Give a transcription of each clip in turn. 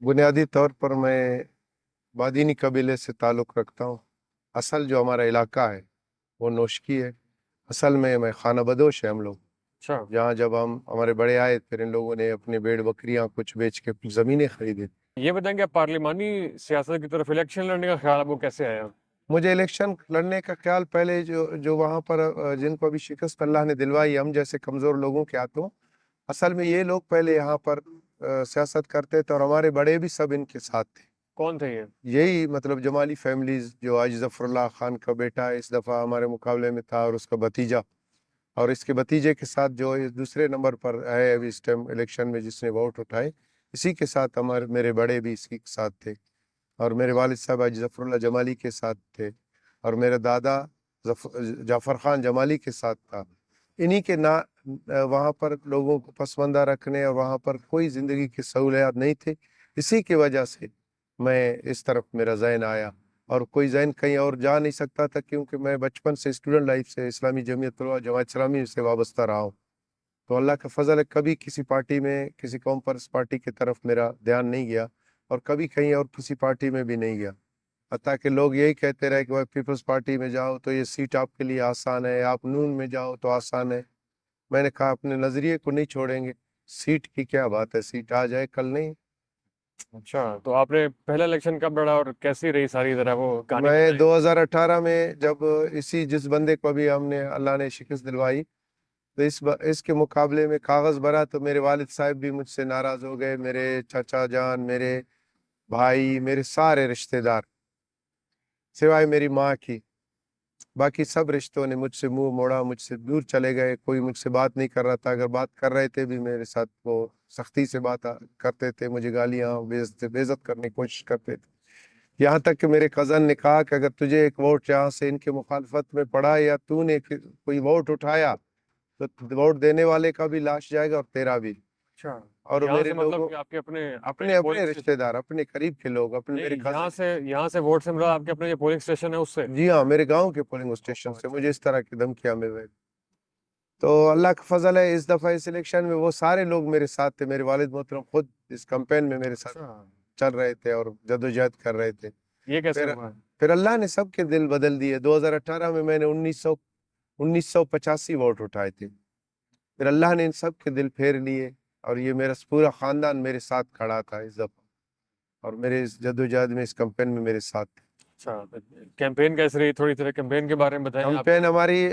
बुनियादी तौर पर मैं बादीनी कबीले से ताल्लुक़ रखता हूँ। असल जो हमारा इलाका है वो नौशकी है। असल में मैं खाना बदोश है हम लोग। अच्छा। जहाँ जब हम हमारे बड़े आए फिर इन लोगों ने अपने भेड़ बकरियाँ कुछ बेच के ज़मीनें खरीदी। ये बताएं कि आप पार्लिमानी सियासत की तरफ इलेक्शन लड़ने का ख्याल आपको कैसे आया? मुझे इलेक्शन लड़ने का ख्याल पहले जो जो वहाँ पर जिनको अभी शिकस्त अल्लाह ने दिलवाई हम जैसे कमज़ोर लोगों के हाथों, असल में ये लोग पहले यहाँ पर सियासत करते थे और हमारे बड़े भी सब इनके साथ थे। कौन थे ये? यही मतलब जमाली फैमिलीज जो आज ज़फ़रुल्लाह खान का बेटा इस दफ़ा हमारे मुकाबले में था और उसका भतीजा और इसके भतीजे के साथ जो इस दूसरे नंबर पर है अभी इस टाइम इलेक्शन में जिसने वोट उठाए, इसी के साथ हमारे मेरे बड़े भी इसी के साथ थे और मेरे वालिद साहब आज ज़फ़रुल्लाह जमाली के साथ थे और मेरा दादा जाफ़र ख़ान जमाली के साथ था। इन्हीं के ना वहाँ पर लोगों को पसमानदा रखने और वहाँ पर कोई ज़िंदगी की सहूलियात नहीं थी। इसी की वजह से मैं इस तरफ मेरा ज़हन आया और कोई ज़हन कहीं और जा नहीं सकता था क्योंकि मैं बचपन से स्टूडेंट लाइफ से इस्लामी जमीयत उलमा जमात इस्लामी से वाबस्ता रहा हूँ। तो अल्लाह का फ़ज़ल है कभी किसी पार्टी में किसी कौम परस्त पार्टी की तरफ मेरा ध्यान नहीं गया और कभी कहीं और किसी पार्टी में भी नहीं गया। हत्ता कि लोग यही कहते रहे कि भाई पीपल्स पार्टी में जाओ तो ये सीट आपके लिए आसान है, आप नून में जाओ तो आसान है। मैंने कहा अपने नज़रिए को नहीं छोड़ेंगे, सीट की क्या बात है, सीट आ जाए कल नहीं। अच्छा, तो आपने पहला इलेक्शन कब लड़ा और कैसी रही सारी ज़रा वो कहानी मैं बताएं? 2018 में जब इसी जिस बंदे को अभी हमने अल्लाह ने शिकस्त दिलवाई तो इसके मुकाबले में कागज़ भरा तो मेरे वालिद साहब भी मुझसे नाराज़ हो गए, मेरे चाचा जान, मेरे भाई, मेरे सारे रिश्तेदार, सिवाय मेरी माँ की। बाकी सब रिश्तों ने मुझसे मुँह मोड़ा, मुझसे दूर चले गए, कोई मुझसे बात नहीं कर रहा था, अगर बात कर रहे थे भी मेरे साथ वो सख्ती से बात करते थे, मुझे गालियाँ, बेइज़्ज़त करने की कोशिश करते थे। यहाँ तक कि मेरे कज़न ने कहा कि अगर तुझे एक वोट यहाँ से इनके मुखालफत में पड़ा या तूने कोई वोट उठाया तो वोट देने वाले का भी लाश जाएगा और तेरा भी। अच्छा, और यहाँ मेरे से मतलब लोगों कि आपके अपने अपने अपने जो अपने पोलिंग स्टेशन, रिश्तेदार, अपने करीब के लोग, अपने मेरे नहीं कज़न। यहाँ से वोट से मतलब आपके अपने जो पोलिंग स्टेशन है उससे? जी हाँ, मेरे गाँव के पोलिंग स्टेशन ओह, से अच्छा। मुझे इस तरह की धमकियाँ मिल रही। तो अल्लाह का फजल है इस दफ़ा इस इलेक्शन में वो सारे लोग मेरे साथ थे, मेरे वालिद मोहतरम खुद इस कैंपेन में मेरे साथ अच्छा, चल रहे थे और जद्दोजहद कर रहे थे। ये कैसे फिर हुआ? फिर अल्लाह ने सबके दिल बदल दिए। 2018 में मैंने 1985 वोट उठाए थे। फिर अल्लाह ने इन सब के दिल फेर लिए और ये मेरा पूरा ख़ानदान मेरे साथ खड़ा था इस दफ़ा और मेरे इस जद्दोजहद में इस कैंपेन में मेरे साथ थे। अच्छा, तो कैंपेन कैसे रही? थोड़ी तरह कैंपेन के बारे में बताएं आप। कैंपेन हमारी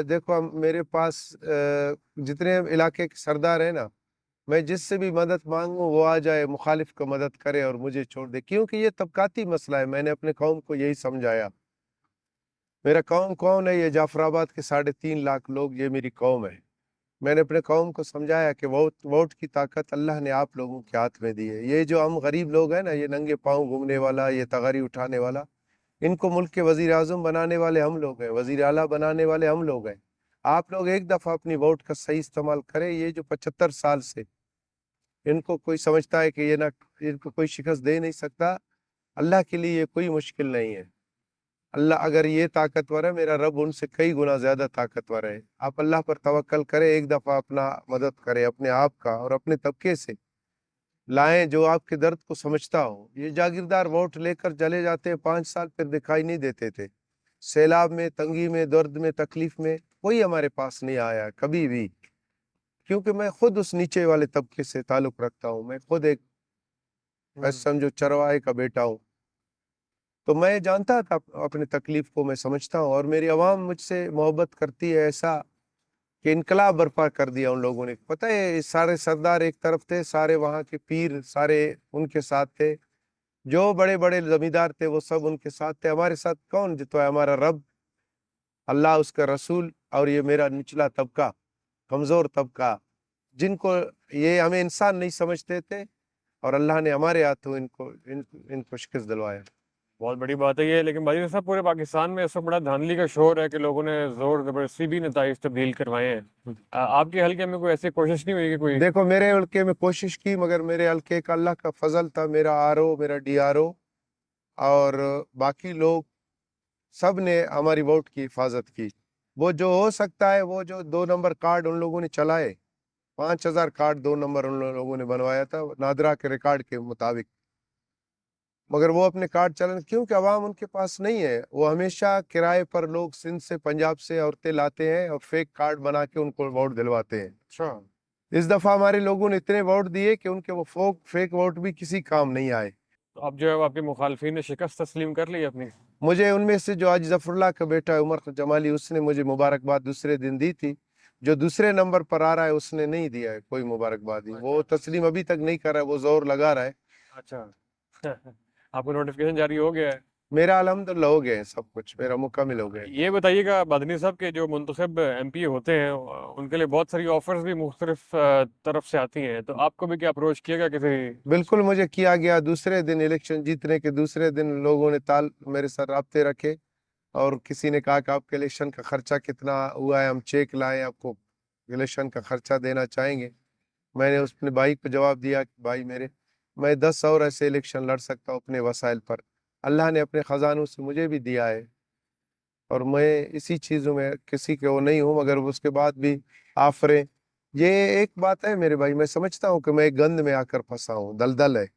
देखो मेरे पास जितने इलाके के सरदार हैं ना, मैं जिससे भी मदद मांगूं वो आ जाए मुखालिफ को मदद करे और मुझे छोड़ दे क्योंकि ये तबकाती मसला है। मैंने अपने कौम को यही समझाया। मेरा कौम कौन है? ये जाफराबाद के 3.5 लाख लोग, ये मेरी कौम है। मैंने अपने कौम को समझाया कि वोट वोट की ताकत अल्लाह ने आप लोगों के हाथ में दी है। ये जो हम गरीब लोग हैं ना, ये नंगे पाँव घूमने वाला, ये तगारी उठाने वाला, इनको मुल्क के वजीर आजम बनाने वाले हम लोग हैं, वजीर आला बनाने वाले हम लोग हैं। आप लोग एक दफ़ा अपनी वोट का सही इस्तेमाल करें। ये जो 75 साल से इनको कोई समझता है कि ये ना इनको कोई शिकस्त दे नहीं सकता, अल्लाह के लिए ये कोई मुश्किल नहीं है। अल्लाह अगर ये ताकतवर है, मेरा रब उनसे कई गुना ज्यादा ताकतवर है। आप अल्लाह पर तवक्कल करें, एक दफा अपना मदद करें अपने आप का और अपने तबके से लाएं जो आपके दर्द को समझता हो। ये जागीरदार वोट लेकर चले जाते हैं, 5 साल फिर दिखाई नहीं देते थे। सैलाब में, तंगी में, दर्द में, तकलीफ में कोई हमारे पास नहीं आया कभी भी, क्योंकि मैं खुद उस नीचे वाले तबके से ताल्लुक रखता हूँ। मैं खुद एक हम्म। समझो चरवाहे का बेटा हूँ। तो मैं जानता था अपनी तकलीफ को, मैं समझता हूँ और मेरी आवाम मुझसे मोहब्बत करती है ऐसा कि इनकलाब बर्पा कर दिया उन लोगों ने। पता है ये सारे सरदार एक तरफ थे, सारे वहाँ के पीर सारे उनके साथ थे, जो बड़े बड़े जमींदार थे वो सब उनके साथ थे। हमारे साथ कौन जितो है? हमारा रब, अल्लाह, उसका रसूल और ये मेरा निचला तबका, कमजोर तबका, जिनको ये हमें इंसान नहीं समझते थे और अल्लाह ने हमारे हाथों इनको शिकस्त दिलवाया। बहुत बड़ी बात है ये, लेकिन भाई साहब पूरे पाकिस्तान में ऐसा बड़ा धांधली का शोर है कि लोगों ने जोर जबरदस्ती भी नताइज तब्दील करवाए हैं। आपके हल्के में कोई ऐसी कोशिश नहीं हुई कि कोई? देखो मेरे हल्के में कोशिश की मगर मेरे हल्के का अल्लाह का फजल था। मेरा आरओ, मेरा डीआरओ और बाकी लोग सब ने हमारी वोट की हिफाजत की। वो जो हो सकता है, वो जो 2 नंबर कार्ड उन लोगों ने चलाए, 5,000 कार्ड 2 नंबर उन लोगों ने बनवाया था नादरा के रिकॉर्ड के मुताबिक। मगर वो अपने कार्ड चलन, क्योंकि अवाम उनके पास नहीं है। वो हमेशा किराए पर लोग सिंध से पंजाब से औरतें लाते हैं और फेक कार्ड बना के उनको वोट दिलवाते हैं। अच्छा। इस दफा हमारे लोगों ने इतने वोट दिए कि उनके वो फेक वोट भी किसी काम नहीं आए। तो अब जो है वो आपके मुखालफिन ने शिकस्त तस्लीम कर ली अपनी? मुझे उनमें से जो आज जफरुल्लाह का बेटा है उमर जमाली, उसने मुझे मुबारकबाद दूसरे दिन दी थी। जो दूसरे नंबर पर आ रहा है उसने नहीं दिया है कोई मुबारकबादी, वो अच्छा। तस्लीम अभी तक नहीं कर रहा है, वो जोर लगा रहा है। अच्छा। आपको नोटिफिकेशन जारी हो गया है? मेरा अल्हम्दुलिल्लाह हो गया है, सब कुछ मेरा मुकम्मल हो गया है। ये बताइएगा, मदनी साहब के जो मुंतखब एमपी होते हैं उनके लिए बहुत सारी ऑफर्स भी मुख्तलिफ तरफ से आती हैं, तो आपको भी क्या अप्रोच किया किसी? बिल्कुल मुझे किया गया। दूसरे दिन इलेक्शन जीतने के दूसरे दिन लोगों ने ताल मेरे साथ राब्ते रखे और किसी ने कहा कि आपके इलेक्शन का खर्चा कितना हुआ है, हम चेक लाए आपको इलेक्शन का खर्चा देना चाहेंगे। मैंने अपने भाई को जवाब दिया कि भाई मेरे, मैं 10 और ऐसे इलेक्शन लड़ सकता हूँ अपने वसाइल पर, अल्लाह ने अपने ख़जानों से मुझे भी दिया है और मैं इसी चीज़ों में किसी के वो नहीं हूँ, मगर उसके बाद भी आफरे। ये एक बात है मेरे भाई, मैं समझता हूँ कि मैं एक गंद में आकर फंसा हूँ, दलदल है,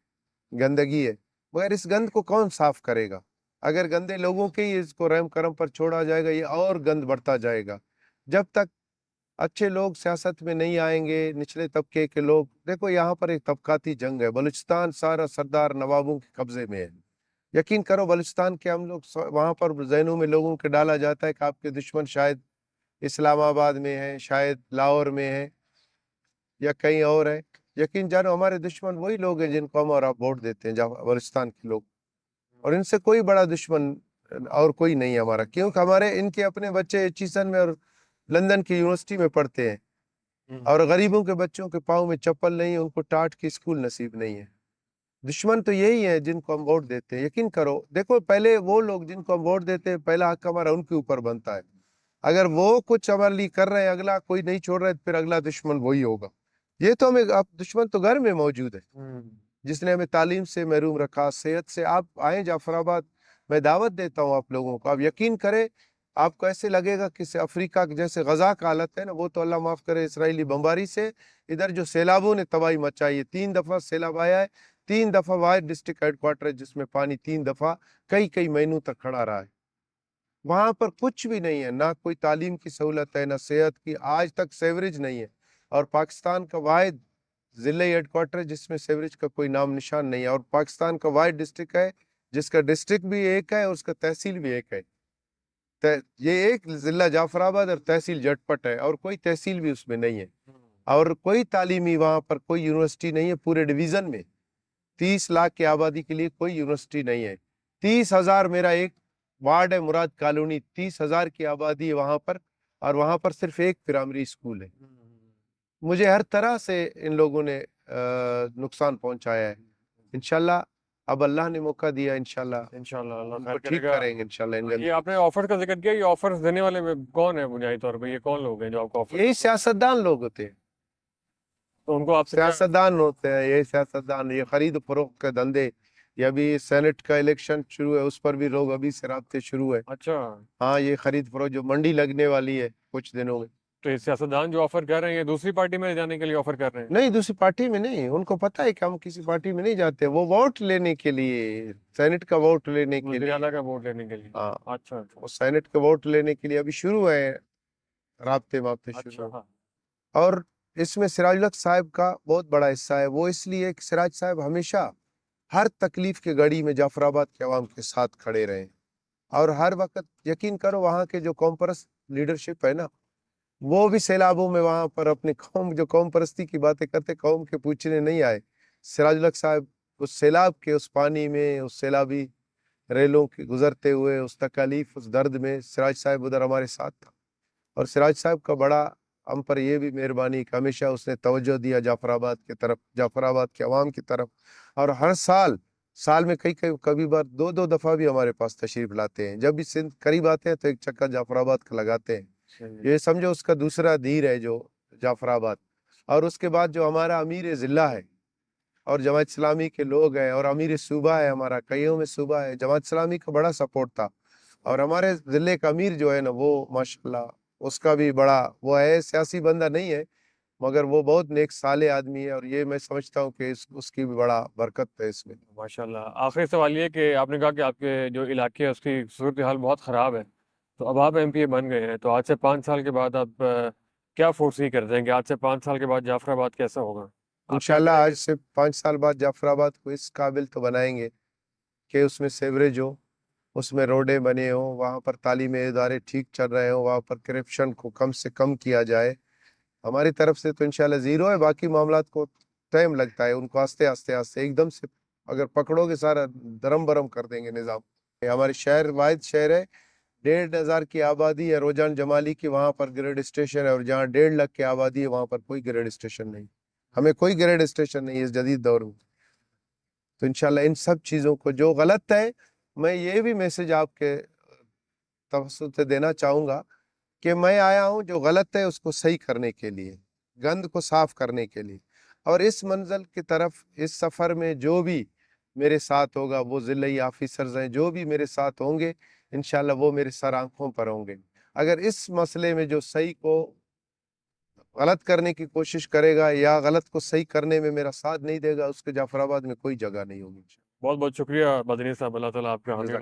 गंदगी है, मगर इस गंद को कौन साफ करेगा? अगर गंदे लोगों के ही इसको रहम करम पर छोड़ा जाएगा, ये और गंद बढ़ता जाएगा। जब तक अच्छे लोग सियासत में नहीं आएंगे, निचले तबके के लोग, देखो यहाँ पर एक तबकाती जंग है, बलूचिस्तान सारा सरदार नवाबों के कब्जे में है। यकीन करो बलूचिस्तान के हम लोग वहां पर जहनों में लोगों के डाला जाता है कि आपके दुश्मन शायद इस्लामाबाद में है, शायद लाहौर में है या कहीं और है। यकीन जानो हमारे दुश्मन वही लोग हैं जिनको हम और आप वोट देते हैं, जहाँ बलूचिस्तान के लोग। और इनसे कोई बड़ा दुश्मन और कोई नहीं है हमारा, क्योंकि हमारे इनके अपने बच्चे एचिसन में और लंदन की यूनिवर्सिटी में पढ़ते हैं, और गरीबों के बच्चों के पाँव में चप्पल नहीं है, उनको टाट की स्कूल नसीब नहीं है। दुश्मन तो यही है जिनको हम वोट देते हैं। यकीन करो, देखो पहले वो लोग जिनको हम वोट देते हैं, पहला हक हमारा उनके ऊपर बनता है। अगर वो कुछ हमारे लिए कर रहे हैं, अगला कोई नहीं छोड़ रहा है, तो फिर अगला दुश्मन वही होगा। ये तो हमें, अब दुश्मन तो घर में मौजूद है, जिसने हमें तालीम से महरूम रखा, सेहत से। आप आए जाफराबाद, मैं दावत देता हूँ आप लोगों को, आप यकीन करें, आपको ऐसे लगेगा कि अफ्रीका के जैसे गजा का हालत है ना, वो तो अल्लाह माफ करे इसराइली बमबारी से। इधर जो सैलाबों ने तबाही मचाई है, 3 दफा सैलाब आया है, 3 दफा वाहिद डिस्ट्रिक्ट हेडक्वार्टर है जिसमें पानी 3 दफा कई कई महीनों तक खड़ा रहा है। वहां पर कुछ भी नहीं है, ना कोई तालीम की सहूलत है, ना सेहत की, आज तक सेवरेज नहीं है। और पाकिस्तान का वाहिद जिले हेडक्वार्टर है जिसमें सेवरेज का कोई नाम निशान नहीं है। और पाकिस्तान का वाहिद डिस्ट्रिक्ट है जिसका डिस्ट्रिक्ट भी एक है और उसका तहसील भी एक है। ये एक जिला जाफराबाद और तहसील जटपट है, और कोई तहसील भी उसमें नहीं है। और कोई तालीमी वहां पर कोई यूनिवर्सिटी नहीं है पूरे डिवीजन में। 30 लाख की आबादी के लिए कोई यूनिवर्सिटी नहीं है। 30,000 मेरा एक वार्ड है मुराद कॉलोनी, 30,000 की आबादी है वहां पर, और वहां पर सिर्फ एक प्राइमरी स्कूल है। मुझे हर तरह से इन लोगों ने नुकसान पहुंचाया है। इंशाल्लाह अब अल्लाह ने मौका दिया, इंशाल्लाह इंशाल्लाह अल्लाह इनको खैर ठीक करेगा। करेंगे इंशाल्लाह इन ये आपने ऑफर का जिक्र किया, ये ऑफर्स देने वाले में कौन है बुनियादी तौर पे? ये कौन लोग हैं जो आपको ऑफर? यही सियासतदान लोग होते हैं, तो उनको आपसे क्या? सियासतदान होते हैं, ये सियासतदान, ये खरीद फरोख्त के धंधे। ये अभी सेनेट का इलेक्शन शुरू है, उस पर भी लोग अभी से राब्ते शुरू है। अच्छा। हाँ, ये खरीद फरोख्त जो मंडी लगने वाली है कुछ दिनों में। तो ये सियासतदान जो ऑफर कर रहे हैं, ये दूसरी पार्टी में जाने के लिए ऑफर कर रहे हैं? नहीं, दूसरी पार्टी में नहीं, उनको पता है कि हम किसी पार्टी में नहीं जाते, वो वोट लेने के लिए, सेनेट का वोट लेने के वज़ीर लिए। आला का वोट लेने के लिए? हाँ, अच्छा अच्छा। वो सेनेट का वोट लेने के लिए अभी शुरू है, राब्ते वाब्ते शुरू अच्छा है। हाँ। और इसमें सिराजुल हक साहब का बहुत बड़ा हिस्सा है। वो इसलिए कि सिराज साहब हमेशा हर तकलीफ के घड़ी में जाफराबाद के अवाम के साथ खड़े रहे, और हर वक्त यकीन करो वहाँ के जो कौम परस्त लीडरशिप है ना, वो भी सैलाबों में वहां पर अपने कौम, जो कौम परस्ती की बातें करते, कौम के पूछने नहीं आए। सिराजुल हक साहब उस सैलाब के, उस पानी में, उस सैलाबी रेलों के गुजरते हुए, उस तकलीफ, उस दर्द में सिराज साहब उधर हमारे साथ था। और सिराज साहब का बड़ा हम पर यह भी मेहरबानी कि हमेशा उसने तवज्जो दिया जाफराबाद की तरफ, जाफराबाद के अवाम की तरफ। और हर साल, साल में कई कई कभी बार 2-2 दफा भी हमारे पास तशरीफ लाते हैं। जब भी सिंध करीब आते हैं तो एक चक्कर जाफराबाद का लगाते हैं। सही ये समझो उसका दूसरा धीर है जो जाफराबाद। और उसके बाद जो हमारा अमीर ज़िला है और जमात इस्लामी के लोग हैं, और अमीर सूबा है हमारा, कईयों में सूबा है, जमात इस्लामी का बड़ा सपोर्ट था। और हमारे ज़िले का अमीर जो है ना, वो माशाल्लाह उसका भी बड़ा वो है, सियासी बंदा नहीं है, मगर वो बहुत नेक साले आदमी है और ये मैं समझता हूँ कि उसकी भी बड़ा बरकत है इसमें। माशाल्लाह। आखिरी सवाल ये कि आपने कहा कि आपके जो इलाके है उसकी सूरत हाल बहुत ख़राब है, तो अब आप एमपी बन गए हैं, तो आज से 5 साल के बाद आप क्या फोर्सी कर देंगे? आज से 5 साल के बाद जाफराबाद कैसा होगा? आप क्या इंशाल्लाह करेंगे? आज से 5 साल बाद जाफराबाद को इस काबिल तो बनाएंगे कि उसमें सीवरेज हो, उसमें रोडें बने हों, वहाँ पर तालीमी इदारे ठीक चल रहे हों, वहाँ पर करप्शन को कम से कम किया जाए। हमारी तरफ से तो इंशाल्लाह ज़ीरो है, बाकी मामलात को टाइम लगता है, उनको आस्ते-आस्ते एकदम से अगर पकड़ोगे सारा दरम-बरम कर देंगे निज़ाम। ये हमारे शहर वाहिद शहर है, 1,500 की आबादी है रोजान जमाली की, वहाँ पर ग्रेड स्टेशन है, और जहाँ 1.5 लाख की आबादी है वहाँ पर कोई ग्रेड स्टेशन नहीं। हमें कोई ग्रेड स्टेशन नहीं है इस जदीद दौर में। तो इंशाल्लाह इन सब चीज़ों को जो गलत है, मैं ये भी मैसेज आपके तवज्जुह से देना चाहूँगा कि मैं आया हूँ जो गलत है उसको सही करने के लिए, गंद को साफ करने के लिए, और इस मंजिल की तरफ इस सफ़र में जो भी मेरे साथ होगा, वो ज़िले ऑफिसर्स हैं जो भी मेरे साथ होंगे, इंशाल्लाह वो मेरे सर आंखों पर होंगे। अगर इस मसले में जो सही को गलत करने की कोशिश करेगा या गलत को सही करने में मेरा साथ नहीं देगा, उसके जाफराबाद में कोई जगह नहीं होगी। बहुत बहुत शुक्रिया बदरी साहब, अल्लाह ताला आपका हामी